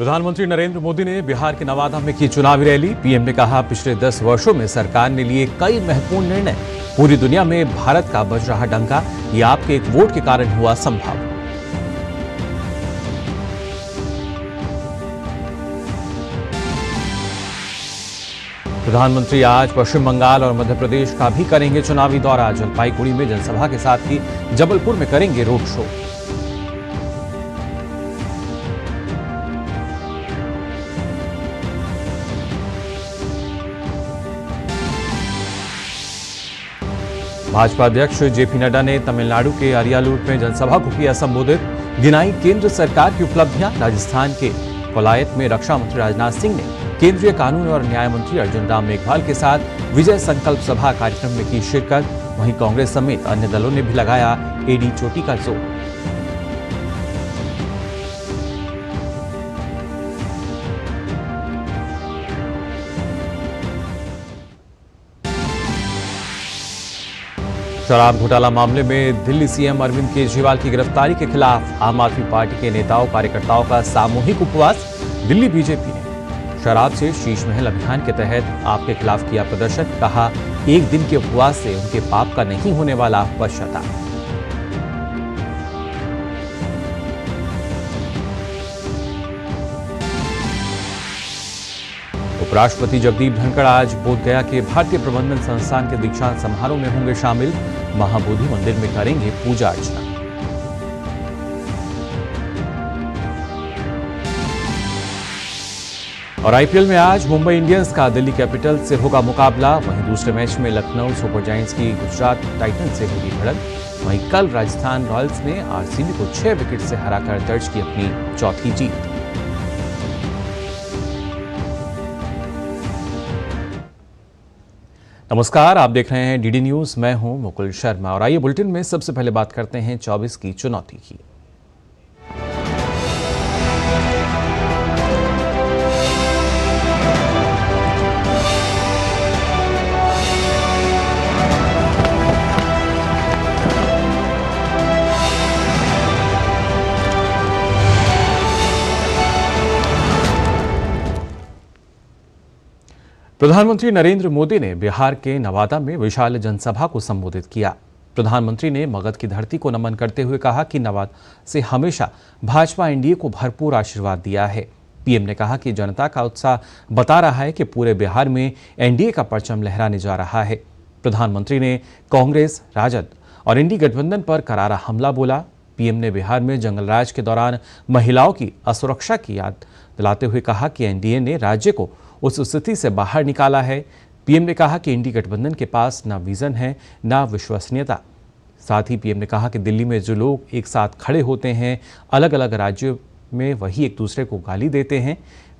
प्रधानमंत्री नरेंद्र मोदी ने बिहार के नवादा में की चुनावी रैली। पीएम ने कहा, पिछले 10 वर्षों में सरकार ने लिए कई महत्वपूर्ण निर्णय। पूरी दुनिया में भारत का बज रहा डंका, ये आपके एक वोट के कारण हुआ संभव। प्रधानमंत्री आज पश्चिम बंगाल और मध्य प्रदेश का भी करेंगे चुनावी दौरा। जलपाईगुड़ी में जनसभा के साथ ही जबलपुर में करेंगे रोड शो। भाजपा अध्यक्ष जेपी नड्डा ने तमिलनाडु के अरियालूर में जनसभा को किया संबोधित। गिनाई केंद्र सरकार की उपलब्धियां। राजस्थान के कोलायत में रक्षा मंत्री राजनाथ सिंह ने केंद्रीय कानून और न्याय मंत्री अर्जुन राम मेघवाल के साथ विजय संकल्प सभा कार्यक्रम में की शिरकत। वहीं कांग्रेस समेत अन्य दलों ने भी लगाया एडी चोटी का जोर। शराब घोटाला मामले में दिल्ली सीएम अरविंद केजरीवाल की गिरफ्तारी के खिलाफ आम आदमी पार्टी के नेताओं कार्यकर्ताओं का सामूहिक उपवास। दिल्ली बीजेपी ने शराब से शीश महल अभियान के तहत आपके खिलाफ किया प्रदर्शन। कहा, एक दिन के उपवास से उनके पाप का नहीं होने वाला पश्चाताप। उपराष्ट्रपति जगदीप धनखड़ आज बोधगया के भारतीय प्रबंधन संस्थान के दीक्षांत समारोह में होंगे शामिल। महाबोधि मंदिर में करेंगे पूजा अर्चना। और आईपीएल में आज मुंबई इंडियंस का दिल्ली कैपिटल्स से होगा मुकाबला। वहीं दूसरे मैच में लखनऊ सुपर जायंट्स की गुजरात टाइटंस से होगी भिड़ंत। वहीं कल राजस्थान रॉयल्स ने आरसीबी को 6 विकेट से हराकर दर्ज की अपनी चौथी जीत। नमस्कार, आप देख रहे हैं डीडी न्यूज। मैं हूं मुकुल शर्मा और आइए बुलेटिन में सबसे पहले बात करते हैं 24 की चुनौती की। प्रधानमंत्री नरेंद्र मोदी ने बिहार के नवादा में विशाल जनसभा को संबोधित किया। प्रधानमंत्री ने मगध की धरती को नमन करते हुए कहा कि नवादा से हमेशा भाजपा एनडीए को भरपूर आशीर्वाद दिया है। पीएम ने कहा कि जनता का उत्साह बता रहा है कि पूरे बिहार में एनडीए का परचम लहराने जा रहा है। प्रधानमंत्री ने कांग्रेस, राजद और इंडी गठबंधन पर करारा हमला बोला। पीएम ने बिहार में जंगलराज के दौरान महिलाओं की असुरक्षा की याद दिलाते हुए कहा कि एनडीए ने राज्य को उस स्थिति से बाहर निकाला है। पीएम ने कहा कि इंडी गठबंधन के पास ना विजन है ना विश्वसनीयता। साथ ही पीएम ने कहा कि दिल्ली में जो लोग एक साथ खड़े होते हैं अलग अलग राज्यों में, वही एक दूसरे को गाली देते हैं।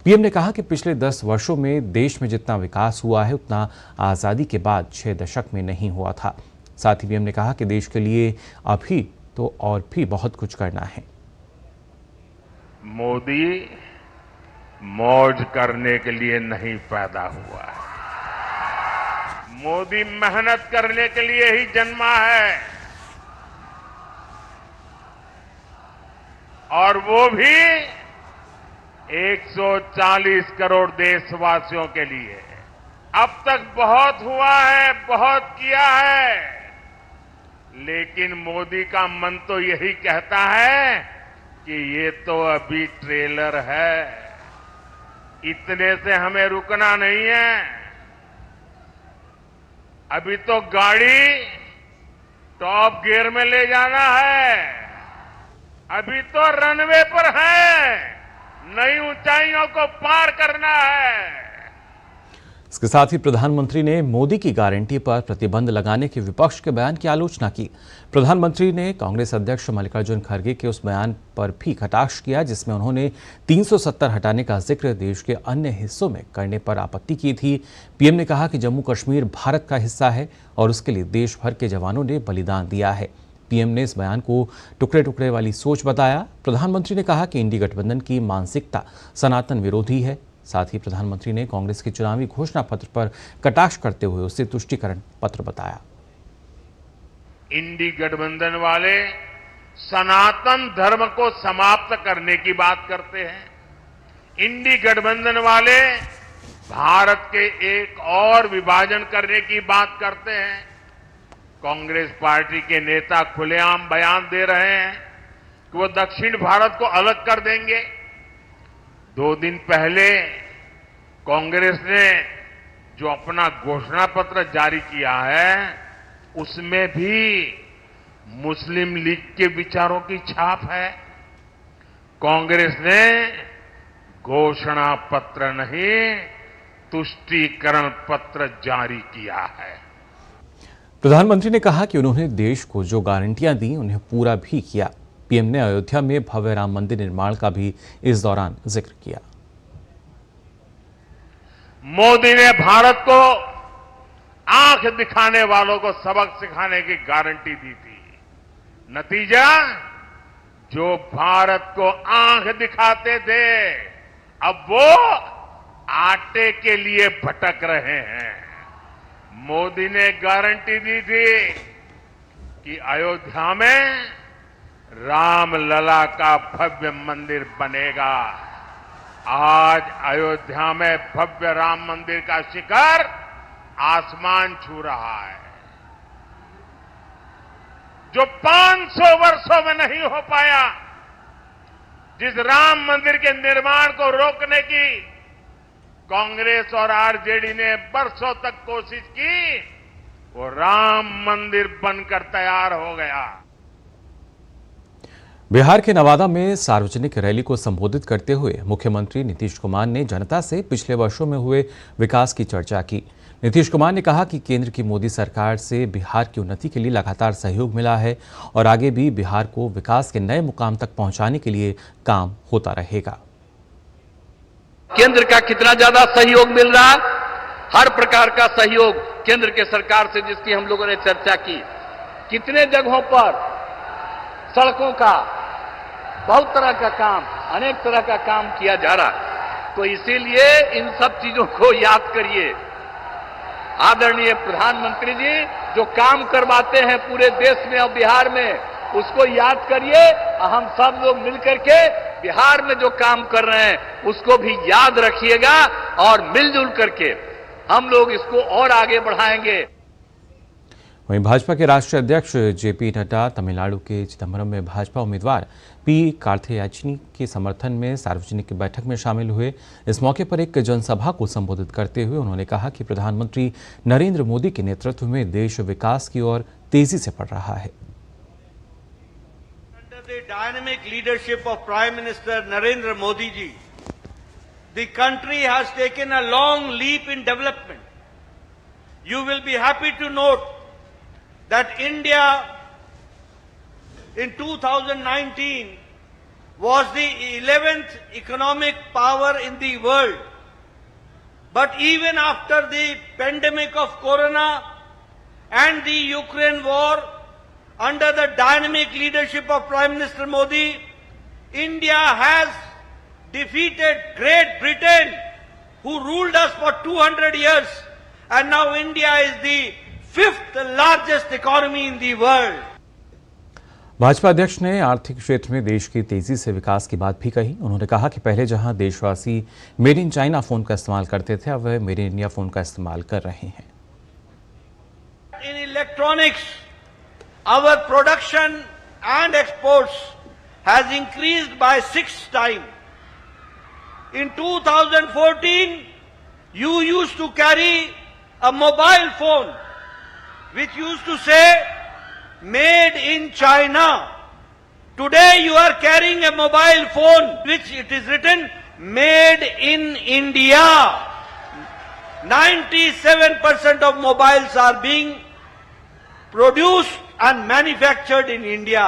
पीएम ने कहा कि पिछले 10 वर्षों में देश में जितना विकास हुआ है उतना आज़ादी के बाद 6 दशक में नहीं हुआ था। साथ ही पीएम ने कहा कि देश के लिए अभी तो और भी बहुत कुछ करना है। मोदी मौज करने के लिए नहीं पैदा हुआ है, मोदी मेहनत करने के लिए ही जन्मा है, और वो भी 140 करोड़ देशवासियों के लिए। अब तक बहुत हुआ है, बहुत किया है, लेकिन मोदी का मन तो यही कहता है कि ये तो अभी ट्रेलर है, इतने से हमें रुकना नहीं है। अभी तो गाड़ी टॉप गियर में ले जाना है, अभी तो रनवे पर है, नई ऊंचाइयों को पार करना है। इसके साथ ही प्रधानमंत्री ने मोदी की गारंटी पर प्रतिबंध लगाने के विपक्ष के बयान की आलोचना की। प्रधानमंत्री ने कांग्रेस अध्यक्ष मल्लिकार्जुन खड़गे के उस बयान पर भी कटाक्ष किया जिसमें उन्होंने 370 हटाने का जिक्र देश के अन्य हिस्सों में करने पर आपत्ति की थी। पीएम ने कहा कि जम्मू कश्मीर भारत का हिस्सा है और उसके लिए देश भर के जवानों ने बलिदान दिया है। पीएम ने इस बयान को टुकड़े टुकड़े वाली सोच बताया। प्रधानमंत्री ने कहा कि इंडी गठबंधन की मानसिकता सनातन विरोधी है। साथ ही प्रधानमंत्री ने कांग्रेस के चुनावी घोषणा पत्र पर कटाक्ष करते हुए उसे तुष्टीकरण पत्र बताया। इंडी गठबंधन वाले सनातन धर्म को समाप्त करने की बात करते हैं, इंडी गठबंधन वाले भारत के एक और विभाजन करने की बात करते हैं। कांग्रेस पार्टी के नेता खुलेआम बयान दे रहे हैं कि वो दक्षिण भारत को अलग कर देंगे। 2 दिन पहले कांग्रेस ने जो अपना घोषणा पत्र जारी किया है उसमें भी मुस्लिम लीग के विचारों की छाप है। कांग्रेस ने घोषणा पत्र नहीं, तुष्टीकरण पत्र जारी किया है। प्रधानमंत्री ने कहा कि उन्होंने देश को जो गारंटियां दी उन्हें पूरा भी किया। पीएम ने अयोध्या में भव्य राम मंदिर निर्माण का भी इस दौरान जिक्र किया। मोदी ने भारत को आंख दिखाने वालों को सबक सिखाने की गारंटी दी थी। नतीजा, जो भारत को आंख दिखाते थे अब वो आटे के लिए भटक रहे हैं। मोदी ने गारंटी दी थी कि अयोध्या में रामलला का भव्य मंदिर बनेगा। आज अयोध्या में भव्य राम मंदिर का शिखर आसमान छू रहा है। जो 500 वर्षों में नहीं हो पाया, जिस राम मंदिर के निर्माण को रोकने की कांग्रेस और आरजेडी ने बरसों तक कोशिश की, वो राम मंदिर बनकर तैयार हो गया। बिहार के नवादा में सार्वजनिक रैली को संबोधित करते हुए मुख्यमंत्री नीतीश कुमार ने जनता से पिछले वर्षों में हुए विकास की चर्चा की। नीतीश कुमार ने कहा कि केंद्र की मोदी सरकार से बिहार की उन्नति के लिए लगातार सहयोग मिला है और आगे भी बिहार को विकास के नए मुकाम तक पहुंचाने के लिए काम होता रहेगा। केंद्र का कितना ज्यादा सहयोग मिल रहा है, हर प्रकार का सहयोग केंद्र के सरकार से जिसकी हम लोगों ने चर्चा की। कितने जगहों पर सड़कों का बहुत तरह का काम, अनेक तरह का काम किया जा रहा है। तो इसीलिए इन सब चीजों को याद करिए। आदरणीय प्रधानमंत्री जी जो काम करवाते हैं पूरे देश में और बिहार में, उसको याद करिए। हम सब लोग मिलकर के बिहार में जो काम कर रहे हैं उसको भी याद रखिएगा और मिलजुल करके हम लोग इसको और आगे बढ़ाएंगे। वहीं भाजपा के राष्ट्रीय अध्यक्ष जेपी नड्डा तमिलनाडु के चिदम्बरम में भाजपा उम्मीदवार पी कार्थियाचिनी के समर्थन में सार्वजनिक बैठक में शामिल हुए। इस मौके पर एक जनसभा को संबोधित करते हुए उन्होंने कहा कि प्रधानमंत्री नरेंद्र मोदी के नेतृत्व में देश विकास की ओर तेजी से बढ़ रहा है। Under the dynamic leadership of Prime Minister Narendra Modi ji, the country has taken a long leap in development. You will be happy to note that India in 2019 was the 11th economic power in the world. But even after the pandemic of Corona and the Ukraine war, under the dynamic leadership of Prime Minister Modi, India has defeated Great Britain, who ruled us for 200 years, and now India is the 5th largest economy in the world. Bhajpa अध्यक्ष ने आर्थिक क्षेत्र में देश की तेजी से विकास की बात भी कही। उन्होंने कहा कि पहले जहां देशवासी मेड इन चाइना फोन का इस्तेमाल करते थे, अब वह मेड इन इंडिया फोन का इस्तेमाल कर रहे हैं। In electronics, our production and exports has increased by 6 times. In 2014, you used to carry a mobile phone which used to say made in China. Today you are carrying a mobile phone which it is written made in India. 97% of mobiles are being produced and manufactured in India.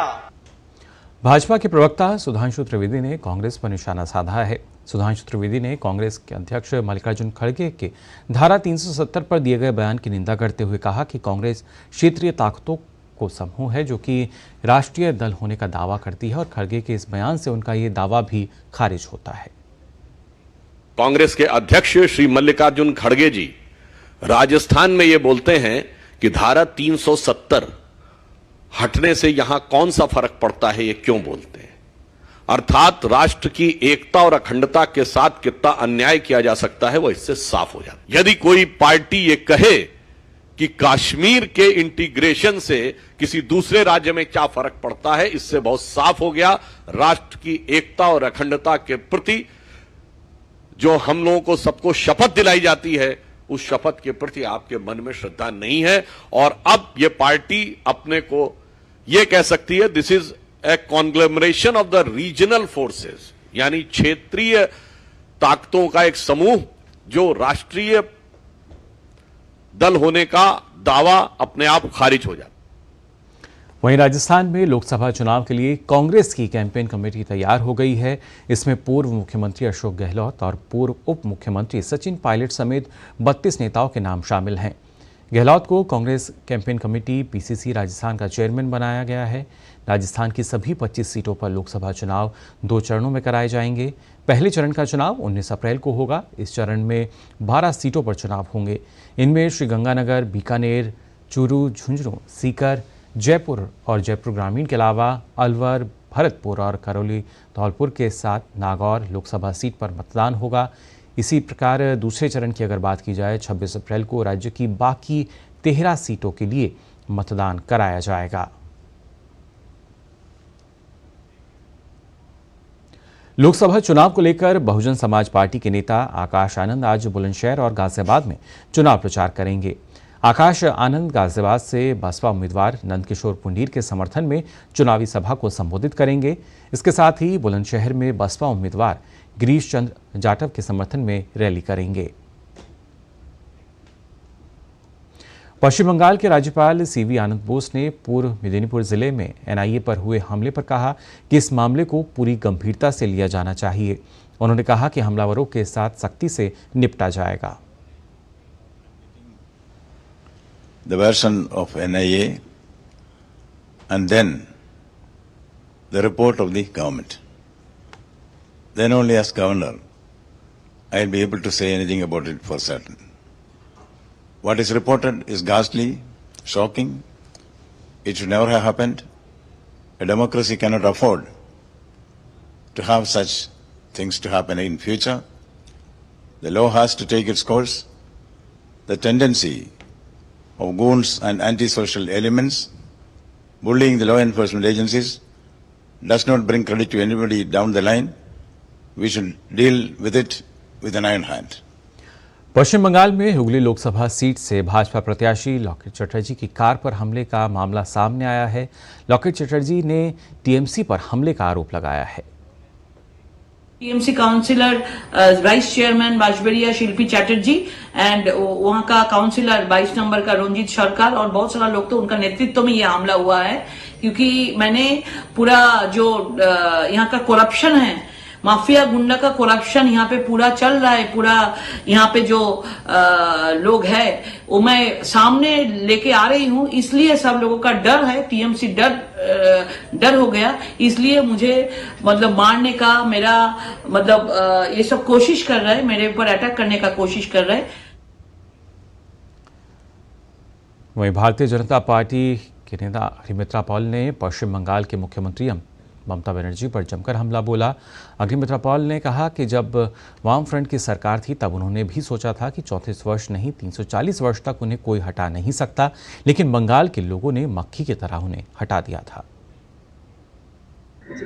Bhajpa के प्रवक्ता सुधांशु त्रिवेदी ने कांग्रेस पर निशाना साधा है। सुधांशु त्रिवेदी ने कांग्रेस के अध्यक्ष मल्लिकार्जुन खड़गे के धारा 370 पर दिए गए बयान की निंदा करते हुए कहा कि कांग्रेस क्षेत्रीय ताकतों को समूह है जो कि राष्ट्रीय दल होने का दावा करती है और खड़गे के इस बयान से उनका ये दावा भी खारिज होता है। कांग्रेस के अध्यक्ष श्री मल्लिकार्जुन खड़गे जी राजस्थान में ये बोलते हैं कि धारा 370 हटने से यहां कौन सा फर्क पड़ता है, ये क्यों बोलते हैं। अर्थात राष्ट्र की एकता और अखंडता के साथ कितना अन्याय किया जा सकता है वो इससे साफ हो जाता है। यदि कोई पार्टी ये कहे कि कश्मीर के इंटीग्रेशन से किसी दूसरे राज्य में क्या फर्क पड़ता है, इससे बहुत साफ हो गया राष्ट्र की एकता और अखंडता के प्रति जो हम लोगों को सबको शपथ दिलाई जाती है, उस शपथ के प्रति आपके मन में श्रद्धा नहीं है। और अब ये पार्टी अपने को ये कह सकती है this is a कॉन्ग्लोमरेशन of the regional forces, यानी क्षेत्रीय ताकतों का एक समूह जो राष्ट्रीय दल होने का दावा अपने आप खारिज हो जाता। वहीं राजस्थान में लोकसभा चुनाव के लिए कांग्रेस की कैंपेन कमेटी तैयार हो गई है। इसमें पूर्व मुख्यमंत्री अशोक गहलोत और पूर्व उप मुख्यमंत्री सचिन पायलट समेत 32 नेताओं के नाम शामिल हैं। गहलोत को Congress campaign committee PCC Rajasthan का चेयरमैन बनाया गया है। राजस्थान की सभी 25 सीटों पर लोकसभा चुनाव 2 चरणों में कराए जाएंगे। पहले चरण का चुनाव 19 अप्रैल को होगा। इस चरण में 12 सीटों पर चुनाव होंगे। इनमें श्रीगंगानगर, बीकानेर, चूरू, झुंझुनू, सीकर, जयपुर और जयपुर ग्रामीण के अलावा अलवर, भरतपुर और करौली धौलपुर के साथ नागौर लोकसभा सीट पर मतदान होगा। इसी प्रकार दूसरे चरण की अगर बात की जाए 26 अप्रैल को राज्य की बाकी 13 सीटों के लिए मतदान कराया जाएगा। लोकसभा चुनाव को लेकर बहुजन समाज पार्टी के नेता आकाश आनंद आज बुलंदशहर और गाजियाबाद में चुनाव प्रचार करेंगे। आकाश आनंद गाजियाबाद से बसपा उम्मीदवार नंदकिशोर पुंडीर के समर्थन में चुनावी सभा को संबोधित करेंगे। इसके साथ ही बुलंदशहर में बसपा उम्मीदवार गिरीश चंद्र जाटव के समर्थन में रैली करेंगे। पश्चिम बंगाल के राज्यपाल सीवी आनंद बोस ने पूर्व मेदिनीपुर जिले में एनआईए पर हुए हमले पर कहा कि इस मामले को पूरी गंभीरता से लिया जाना चाहिए। उन्होंने कहा कि हमलावरों के साथ सख्ती से निपटा जाएगा। The version of NIA and then the report of the government. Then only as governor I'll be able to say anything about it for certain. What is reported is ghastly, shocking. It should never have happened. A democracy cannot afford to have such things to happen in future. The law has to take its course. The tendency of goons and antisocial elements bullying the law enforcement agencies does not bring credit to anybody down the line. We should deal with it with an iron hand. पश्चिम बंगाल में Hooghly Lok Sabha seat से भाजपा प्रत्याशी लॉकेट चटर्जी की car पर हमले का मामला सामने आया है। लॉकेट चटर्जी ने टीएमसी पर हमले का आरोप लगाया है। TMC councillor vice chairman Bajberia Shilpi Chatterjee and वहां का काउंसिलर 22 नंबर का रंजीत सरकार और बहुत सारा लोग, तो उनका नेतृत्व में यह हमला हुआ है। क्योंकि मैंने पूरा जो यहाँ का करप्शन है, माफिया गुंडा का करप्शन यहाँ पे पूरा चल रहा है, पूरा यहाँ पे जो लोग है वो मैं सामने लेके आ रही हूँ। इसलिए सब लोगों का डर है, टीएमसी डर हो गया। इसलिए मुझे मतलब मारने का मेरा मतलब ये सब कोशिश कर रहा है, मेरे ऊपर अटैक करने का कोशिश कर रहा है। वहीं भारतीय जनता पार्टी के नेता अग्निमित्रा पॉल ने पश्चिम बंगाल के मुख्यमंत्री ममता बनर्जी पर जमकर हमला बोला। अग्निमित्रा पॉल ने कहा कि जब वाम फ्रंट की सरकार थी तब उन्होंने भी सोचा था कि 34 वर्ष नहीं 340 वर्ष तक उन्हें कोई हटा नहीं सकता, लेकिन बंगाल के लोगों ने मक्खी की तरह उन्हें हटा दिया था।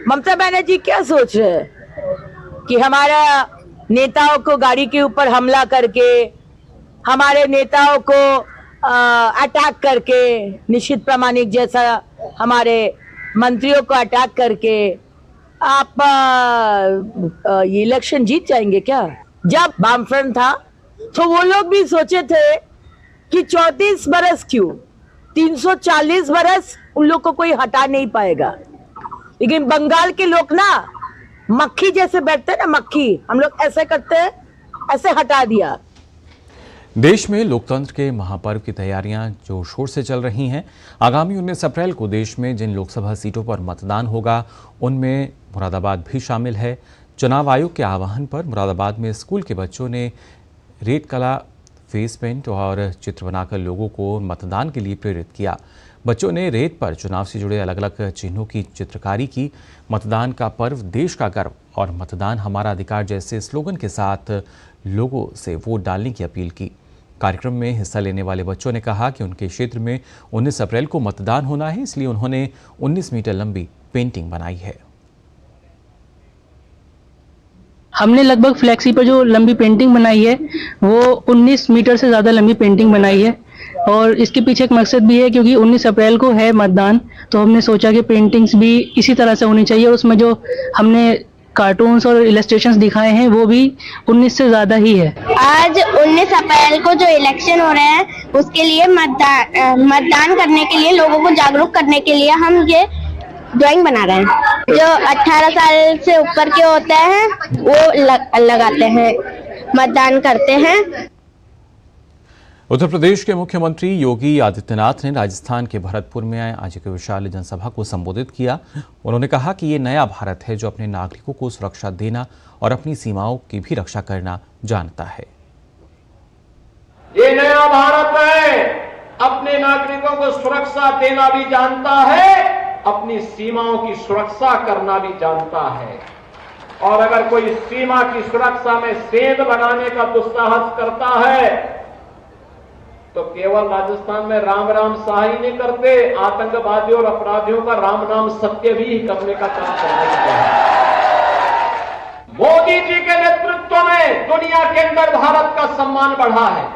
ममता बनर्जी क्या सोच रहे हैं कि हमारा नेताओं को गाड़ी के ऊपर हमला करके, हमारे नेताओं को अटैक करके, निश्चित प्रामाणिक जैसा हमारे मंत्रियों को अटैक करके आप ये इलेक्शन जीत जाएंगे क्या? जब वामफ्रंट था तो वो लोग भी सोचे थे कि 34 बरस क्यों, 340 बरस उन लोग को कोई हटा नहीं पाएगा। लेकिन बंगाल के लोग ना मक्खी जैसे बैठते हैं ना, मक्खी, हम लोग ऐसे करते हैं, ऐसे हटा दिया। देश में लोकतंत्र के महापर्व की तैयारियां जोर शोर से चल रही हैं। आगामी 19 अप्रैल को देश में जिन लोकसभा सीटों पर मतदान होगा उनमें मुरादाबाद भी शामिल है। चुनाव आयोग के आह्वान पर मुरादाबाद में स्कूल के बच्चों ने रेड कला, फेस पेंट और चित्र बनाकर लोगों को मतदान के लिए प्रेरित किया। बच्चों ने रेत पर चुनाव से जुड़े अलग अलग चिन्हों की चित्रकारी की। मतदान का पर्व, देश का गर्व और मतदान हमारा अधिकार जैसे स्लोगन के साथ लोगों से वोट डालने की अपील की। कार्यक्रम में हिस्सा लेने वाले बच्चों ने कहा कि उनके क्षेत्र में 19 अप्रैल को मतदान होना है, इसलिए उन्होंने 19 मीटर लंबी पेंटिंग बनाई है। हमने लगभग फ्लैक्सी पर जो लंबी पेंटिंग बनाई है वो 19 मीटर से ज़्यादा लंबी पेंटिंग बनाई है और इसके पीछे एक मकसद भी है, क्योंकि 19 अप्रैल को है मतदान, तो हमने सोचा कि पेंटिंग्स भी इसी तरह से होनी चाहिए। उसमें जो हमने कार्टून्स और इलस्ट्रेशंस दिखाए हैं वो भी 19 से ज़्यादा ही है। आज 19 अप्रैल को जो इलेक्शन हो रहे हैं उसके लिए मतदान करने के लिए, लोगों को जागरूक करने के लिए हम ये ड्राइंग बना रहे हैं। जो 18 साल से ऊपर के होते हैं वो लगाते हैं, मतदान करते हैं। उत्तर प्रदेश के मुख्यमंत्री योगी आदित्यनाथ ने राजस्थान के भरतपुर में आज एक विशाल जनसभा को संबोधित किया। उन्होंने कहा कि ये नया भारत है जो अपने नागरिकों को सुरक्षा देना और अपनी सीमाओं की भी रक्षा करना जानता है। ये नया भारत है, अपने नागरिकों को सुरक्षा देना भी जानता है, अपनी सीमाओं की सुरक्षा करना भी जानता है। और अगर कोई सीमा की सुरक्षा में सेंध लगाने का दुस्साहस करता है तो केवल राजस्थान में राम राम शाह ही नहीं करते, आतंकवादियों और अपराधियों का राम नाम सत्य भी करने का काम करना चाहिए। मोदी जी के नेतृत्व में दुनिया के अंदर भारत का सम्मान बढ़ा है।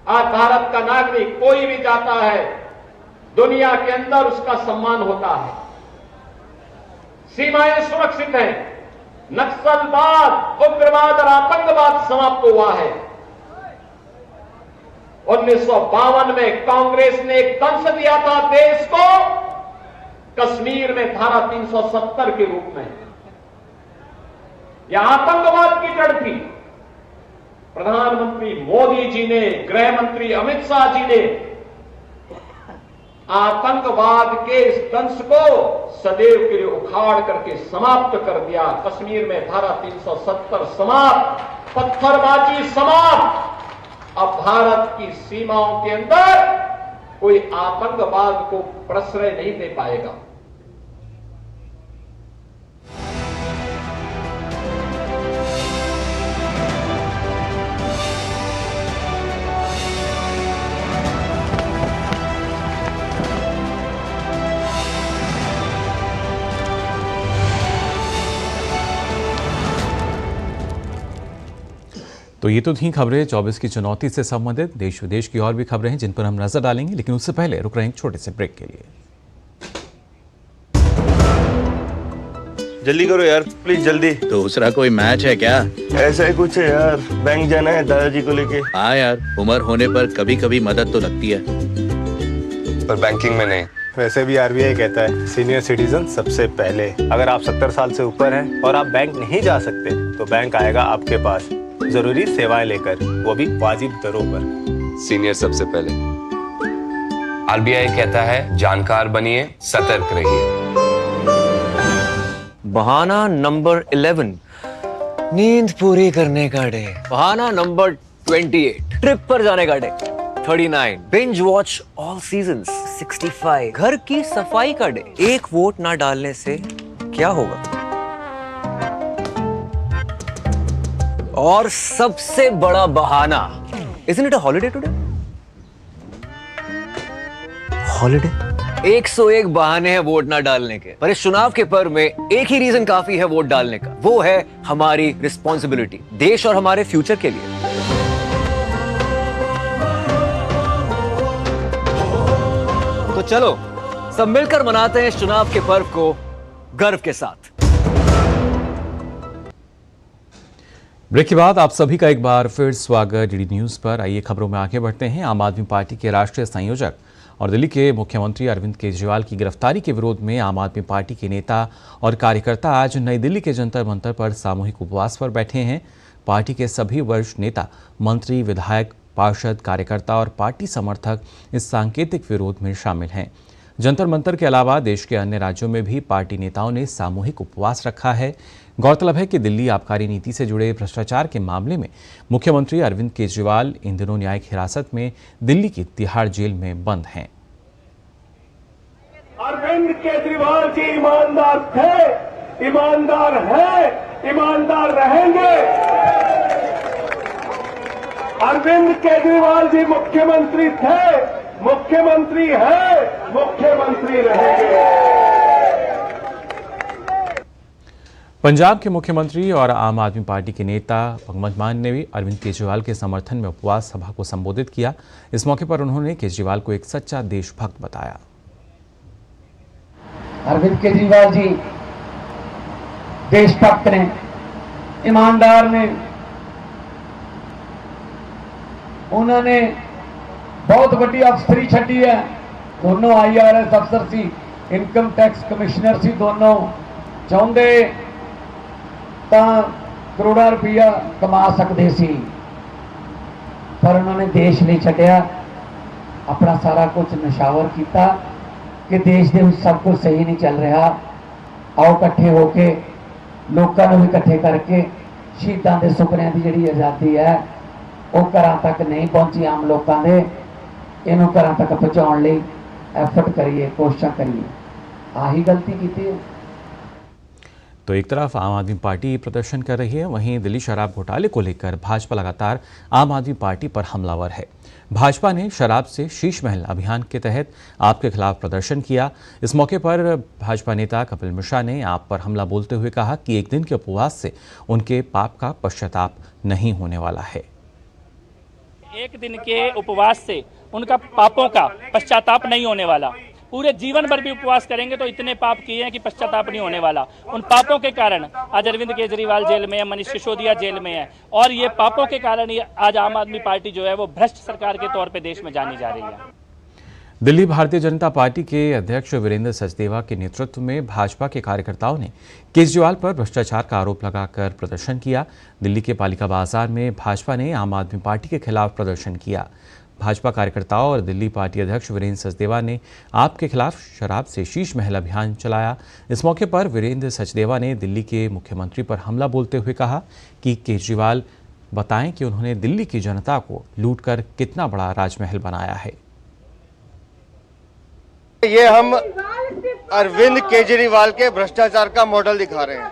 आज भारत का नागरिक कोई भी जाता है, दुनिया के अंदर उसका सम्मान होता है। सीमाएं सुरक्षित हैं, नक्सलवाद, उग्रवाद और आतंकवाद समाप्त हुआ है। 1952 में कांग्रेस ने एक दंश दिया था देश को कश्मीर में धारा 370 के रूप में। यह आतंकवाद की जड़ थी। प्रधानमंत्री मोदी जी ने, गृह मंत्री अमित शाह जी ने आतंकवाद के इस दंश को सदैव के लिए उखाड़ करके समाप्त कर दिया। कश्मीर में धारा 370 समाप्त, पत्थरबाजी समाप्त। अब भारत की सीमाओं के अंदर कोई आतंकवाद को प्रश्रय नहीं दे पाएगा। तो ये तो थी खबरें 24 की चुनौती से संबंधित। देश विदेश की और भी खबरें हैं जिन पर हम नजर डालेंगे, लेकिन उससे पहले रुक रहे हैं एक छोटे से ब्रेक के लिए। जल्दी करो यार, प्लीज जल्दी। दूसरा कोई मैच है क्या? ऐसा ही कुछ है यार, बैंक जाना है दादाजी को लेके। हाँ यार, उम्र होने पर कभी कभी मदद तो लगती है, पर बैंकिंग में नहीं। वैसे भी आरबीआई कहता है सीनियर सिटीजन सबसे पहले। अगर आप 70 साल से ऊपर हैं और आप बैंक नहीं जा सकते तो बैंक आएगा आपके पास जरूरी सेवाएं लेकर, वो भी वाजिब दरों पर। सीनियर सबसे पहले। आरबीआई कहता है जानकार बनिए, सतर्क रहिए। बहाना नंबर 11, नींद पूरी करने का डे। बहाना नंबर 28, ट्रिप पर जाने का day. 39, binge watch all seasons. 65, घर की सफाई का डे। एक वोट ना डालने से क्या होगा? और सबसे बड़ा बहाना, isn't it a holiday today? Holiday? 101 बहाने हैं वोट ना डालने के, पर इस चुनाव के पर्व में एक ही रीजन काफी है वोट डालने का। वो है हमारी रिस्पॉन्सिबिलिटी, देश और हमारे फ्यूचर के लिए। तो चलो सब मिलकर मनाते हैं इस चुनाव के पर्व को गर्व के साथ। ब्रेक के बाद आप सभी का एक बार फिर स्वागत डीडी न्यूज पर। आइए खबरों में आगे बढ़ते हैं। आम आदमी पार्टी के राष्ट्रीय संयोजक और दिल्ली के मुख्यमंत्री अरविंद केजरीवाल की गिरफ्तारी के विरोध में आम आदमी पार्टी के नेता और कार्यकर्ता आज नई दिल्ली के जंतर मंतर पर सामूहिक उपवास पर बैठे हैं। पार्टी के सभी वरिष्ठ नेता, मंत्री, विधायक, पार्षद, कार्यकर्ता और पार्टी समर्थक इस सांकेतिक विरोध में शामिल हैं। जंतर मंतर के अलावा देश के अन्य राज्यों में भी पार्टी नेताओं ने सामूहिक उपवास रखा है। गौरतलब है कि दिल्ली आबकारी नीति से जुड़े भ्रष्टाचार के मामले में मुख्यमंत्री अरविंद केजरीवाल इन दिनों न्यायिक हिरासत में दिल्ली की तिहाड़ जेल में बंद हैं। अरविंद केजरीवाल जी ईमानदार थे, ईमानदार हैं, ईमानदार रहेंगे। अरविंद केजरीवाल जी मुख्यमंत्री थे, मुख्यमंत्री हैं, मुख्यमंत्री रहेंगे। पंजाब के मुख्यमंत्री और आम आदमी पार्टी के नेता भगवंत मान ने भी अरविंद केजरीवाल के समर्थन में उपवास सभा को संबोधित किया। इस मौके पर उन्होंने केजरीवाल को एक सच्चा देशभक्त बताया। अरविंद केजरीवाल जी देशभक्त ने, ईमानदार ने, उन्होंने बहुत बड़ी अफसरी छड़ी है। दोनों IRS अफसर सी, इनकम टैक्स कमिश्नर सी, दोनों चाहते करोड़ा रुपया कमा सकते सी, पर उन्होंने देश नहीं छड्या। अपना सारा कुछ नशावर किया कि देश के सब कुछ सही नहीं चल रहा, आओ इकट्ठे होके लोगों को भी इकट्ठे करके शहीदों के सुपनों की जी आज़ादी है वो घर तक नहीं पहुंची। आम लोगों के इनू घर तक पहुँचाने लिए एफर्ट करिए, कोशिश करिए। आही गलती की है। तो एक तरफ आम आदमी पार्टी प्रदर्शन कर रही है, वहीं दिल्ली शराब घोटाले को लेकर भाजपा लगातार आम आदमी पार्टी पर हमलावर है। भाजपा ने शराब से शीश महल अभियान के तहत आप के खिलाफ प्रदर्शन किया। इस मौके पर भाजपा नेता कपिल मिश्रा ने आप पर हमला बोलते हुए कहा कि एक दिन के उपवास से उनके पाप का पश्चाताप नहीं होने वाला है। एक दिन के उपवास से उनका पापों का पश्चाताप नहीं होने वाला। पूरे जीवन भर भी उपवास करेंगे तो इतने पाप किए हैं कि पश्चाताप नहीं होने वाला। उन पापों के कारण आज अरविंद केजरीवाल जेल में है, मनीष सिसोदिया जेल में है, और ये पापों के कारण ही आज आम आदमी पार्टी जो है वो भ्रष्ट सरकार के तौर पे देश में जानी जा रही है। दिल्ली भारतीय जनता पार्टी के अध्यक्ष वीरेंद्र सचदेवा के नेतृत्व में भाजपा के कार्यकर्ताओं ने केजरीवाल पर भ्रष्टाचार का आरोप लगाकर प्रदर्शन किया। दिल्ली के पालिका बाजार में भाजपा ने आम आदमी पार्टी के खिलाफ प्रदर्शन किया। भाजपा कार्यकर्ताओं और दिल्ली पार्टी अध्यक्ष वीरेंद्र सचदेवा ने आपके खिलाफ शराब से शीश महल अभियान चलाया। इस मौके पर वीरेंद्र सचदेवा ने दिल्ली के मुख्यमंत्री पर हमला बोलते हुए कहा कि केजरीवाल बताएं कि उन्होंने दिल्ली की जनता को लूटकर कितना बड़ा राजमहल बनाया है। ये हम अरविंद केजरीवाल के भ्रष्टाचार का मॉडल दिखा रहे हैं।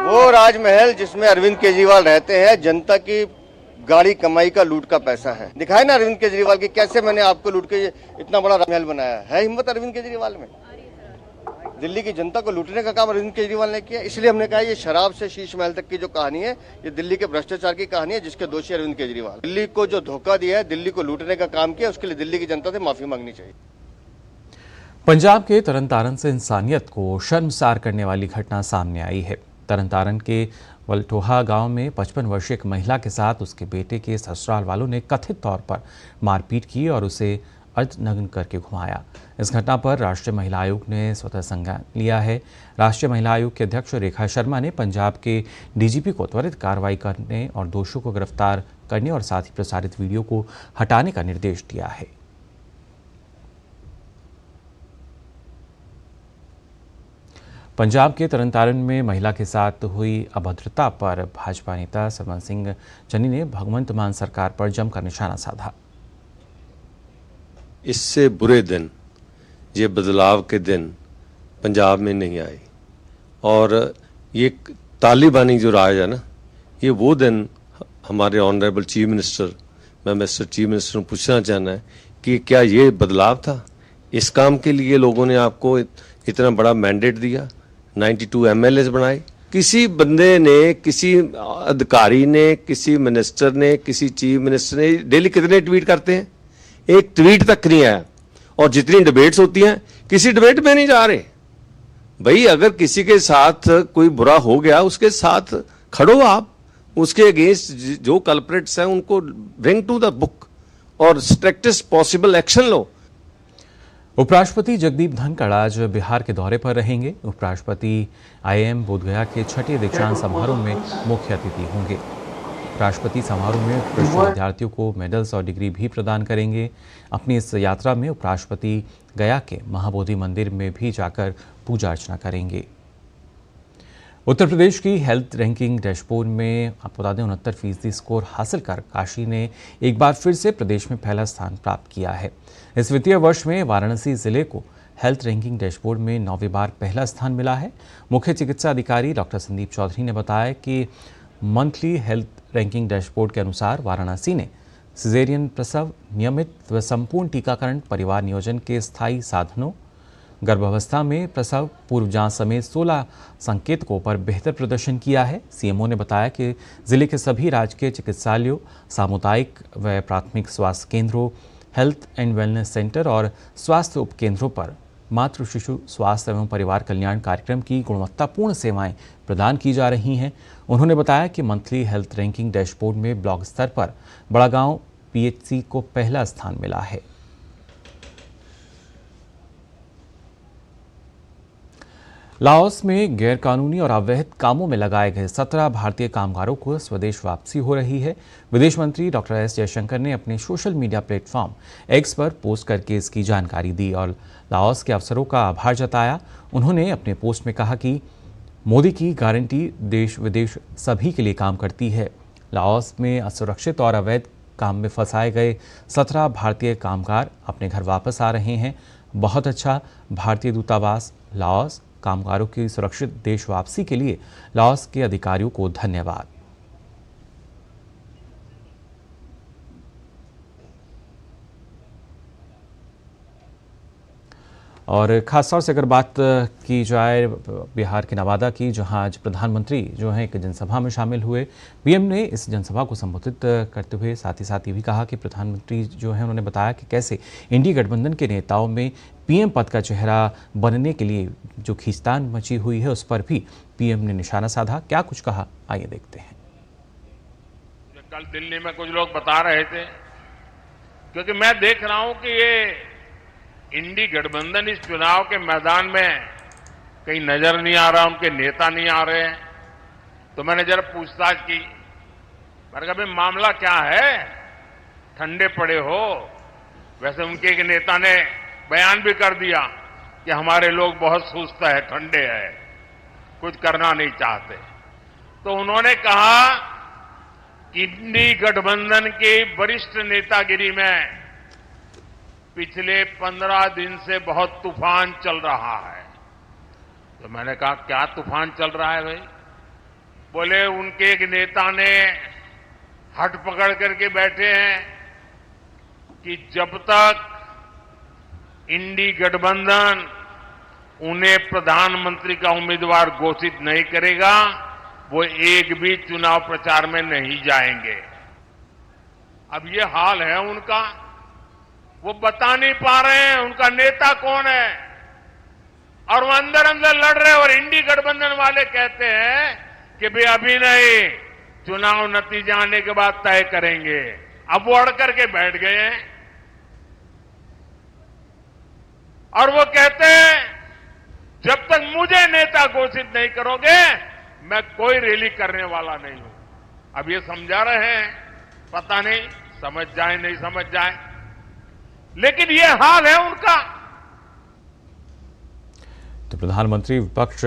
वो राजमहल जिसमें अरविंद केजरीवाल रहते हैं, जनता की गाड़ी कमाई का लूट का पैसा है। दिखाए ना अरविंद केजरीवाल की कैसे मैंने आपको लूट के इतना बड़ा राजमहल बनाया है। हिम्मत अरविंद केजरीवाल में। दिल्ली की जनता को लूटने का काम अरविंद केजरीवाल ने किया। इसलिए हमने कहा ये शराब से शीश महल तक की जो कहानी है, ये दिल्ली के भ्रष्टाचार की कहानी है, जिसके दोषी अरविंद केजरीवाल। दिल्ली को जो धोखा दिया है, दिल्ली को लूटने का काम किया, उसके लिए दिल्ली की जनता से माफी मांगनी चाहिए। पंजाब के तरनतारन से इंसानियत को शर्मसार करने वाली घटना सामने आई है। तरनतारन के वलटोहा गांव में 55 वर्षीय एक महिला के साथ उसके बेटे के ससुराल वालों ने कथित तौर पर मारपीट की और उसे अर्धनग्न करके घुमाया। इस घटना पर राष्ट्रीय महिला आयोग ने स्वतः संज्ञान लिया है। राष्ट्रीय महिला आयोग के अध्यक्ष रेखा शर्मा ने पंजाब के DGP को त्वरित कार्रवाई करने और दोषियों को गिरफ्तार करने और साथ ही प्रसारित वीडियो को हटाने का निर्देश दिया है। पंजाब के तरनतारन में महिला के साथ हुई अभद्रता पर भाजपा नेता सरवन सिंह चन्नी ने भगवंत मान सरकार पर जमकर निशाना साधा। इससे बुरे दिन, ये बदलाव के दिन पंजाब में नहीं आए, और ये तालिबानी जो राज है ना, ये वो दिन हमारे ऑनरेबल चीफ मिनिस्टर, मैं मिस्टर चीफ मिनिस्टर को पूछना चाहना है कि क्या ये बदलाव था? इस काम के लिए लोगों ने आपको इतना बड़ा मैंडेट दिया, 92 MLAs बनाए। किसी बंदे ने, किसी अधिकारी ने, किसी मिनिस्टर ने, किसी चीफ मिनिस्टर ने डेली कितने ट्वीट करते हैं? एक ट्वीट तक नहीं आया। और जितनी डिबेट्स होती हैं, किसी डिबेट में नहीं जा रहे। भाई अगर किसी के साथ कोई बुरा हो गया, उसके साथ खड़ो आप, उसके अगेंस्ट जो कल्प्रिट्स हैं उनको ब्रिंग टू द बुक और स्ट्रिक्टेस्ट पॉसिबल एक्शन लो। उपराष्ट्रपति जगदीप धनखड़ आज बिहार के दौरे पर रहेंगे। उपराष्ट्रपति IIM बोधगया के छठे दीक्षांत समारोह में मुख्य अतिथि होंगे। राष्ट्रपति समारोह में उत्कृष्ट विद्यार्थियों को मेडल्स और डिग्री भी प्रदान करेंगे। अपनी इस यात्रा में उपराष्ट्रपति गया के महाबोधि मंदिर में भी जाकर पूजा अर्चना करेंगे। उत्तर प्रदेश की हेल्थ रैंकिंग डैशबोर्ड में आपको बता दें 69% स्कोर हासिल कर काशी ने एक बार फिर से प्रदेश में पहला स्थान प्राप्त किया है। इस वित्तीय वर्ष में वाराणसी जिले को हेल्थ रैंकिंग डैशबोर्ड में 9वीं बार पहला स्थान मिला है। मुख्य चिकित्सा अधिकारी डॉक्टर संदीप चौधरी ने बताया कि मंथली हेल्थ रैंकिंग डैशबोर्ड के अनुसार वाराणसी ने सिजेरियन प्रसव, नियमित व संपूर्ण टीकाकरण, परिवार नियोजन के स्थायी साधनों, गर्भावस्था में प्रसव, पूर्व जांच समेत 16 संकेतकों पर बेहतर प्रदर्शन किया है। सीएमओ ने बताया कि जिले के सभी राजकीय चिकित्सालयों, सामुदायिक व प्राथमिक स्वास्थ्य केंद्रों, हेल्थ एंड वेलनेस सेंटर और स्वास्थ्य उपकेंद्रों पर मातृ शिशु स्वास्थ्य एवं परिवार कल्याण कार्यक्रम की गुणवत्तापूर्ण सेवाएं प्रदान की जा रही हैं। उन्होंने बताया कि मंथली हेल्थ रैंकिंग डैशबोर्ड में ब्लॉक स्तर पर बड़ागांव पीएचसी को पहला स्थान मिला है। लाओस में गैरकानूनी और अवैध कामों में लगाए गए 17 भारतीय कामगारों को स्वदेश वापसी हो रही है। विदेश मंत्री डॉक्टर एस जयशंकर ने अपने सोशल मीडिया प्लेटफॉर्म एक्स पर पोस्ट करके इसकी जानकारी दी और लाओस के अफसरों का आभार जताया। उन्होंने अपने पोस्ट में कहा कि मोदी की गारंटी देश विदेश सभी के लिए काम करती है। लाओस में असुरक्षित और अवैध काम में फंसाए गए 17 भारतीय कामगार अपने घर वापस आ रहे हैं। बहुत अच्छा। भारतीय दूतावास, लाओस, कामगारों की सुरक्षित देश वापसी के लिए लाओस के अधिकारियों को धन्यवाद। और खासतौर से अगर बात की जाए बिहार के नवादा की, जहां आज प्रधानमंत्री जो हैं एक जनसभा में शामिल हुए। पीएम ने इस जनसभा को संबोधित करते हुए साथ ही ये भी कहा कि प्रधानमंत्री जो हैं उन्होंने बताया कि कैसे इंडी गठबंधन के नेताओं में पीएम पद का चेहरा बनने के लिए जो खींचतान मची हुई है उस पर भी पीएम ने निशाना साधा। क्या कुछ कहा, आइए देखते हैं। कल दिल्ली में कुछ लोग बता रहे थे, क्योंकि मैं देख रहा हूं कि ये इंडी गठबंधन इस चुनाव के मैदान में कहीं नजर नहीं आ रहा, उनके नेता नहीं आ रहे हैं। तो मैंने जरा पूछताछ की, मैंने कहा भाई मामला क्या है, ठंडे पड़े हो। वैसे उनके एक नेता ने बयान भी कर दिया कि हमारे लोग बहुत सुस्त है, ठंडे है, कुछ करना नहीं चाहते। तो उन्होंने कहा कि इंडी गठबंधन की वरिष्ठ नेतागिरी में पिछले 15 दिन से बहुत तूफान चल रहा है। तो मैंने कहा क्या तूफान चल रहा है भाई? बोले उनके एक नेता ने हट पकड़ करके बैठे हैं कि जब तक इंडी गठबंधन उन्हें प्रधानमंत्री का उम्मीदवार घोषित नहीं करेगा, वो एक भी चुनाव प्रचार में नहीं जाएंगे। अब ये हाल है उनका, वो बता नहीं पा रहे हैं उनका नेता कौन है, और वो अंदर अंदर लड़ रहे हैं। और इंडी गठबंधन वाले कहते हैं कि भाई अभी नहीं, चुनाव नतीजा आने के बाद तय करेंगे। अब वो अड़ करके बैठ गए हैं और वो कहते हैं जब तक मुझे नेता घोषित नहीं करोगे मैं कोई रैली करने वाला नहीं हूं। अब ये समझा रहे हैं, पता नहीं समझ जाए नहीं समझ जाए, लेकिन ये हाल है उनका। तो प्रधानमंत्री विपक्ष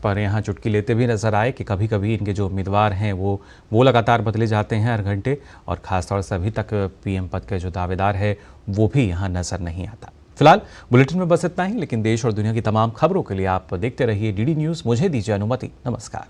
पर यहाँ चुटकी लेते भी नजर आए कि कभी कभी इनके जो उम्मीदवार हैं वो लगातार बदले जाते हैं हर घंटे, और खासतौर से अभी तक पीएम पद के जो दावेदार है वो भी यहाँ नजर नहीं आता। फिलहाल बुलेटिन में बस इतना ही, लेकिन देश और दुनिया की तमाम खबरों के लिए आप देखते रहिए डीडी न्यूज़। मुझे दीजिए अनुमति, नमस्कार।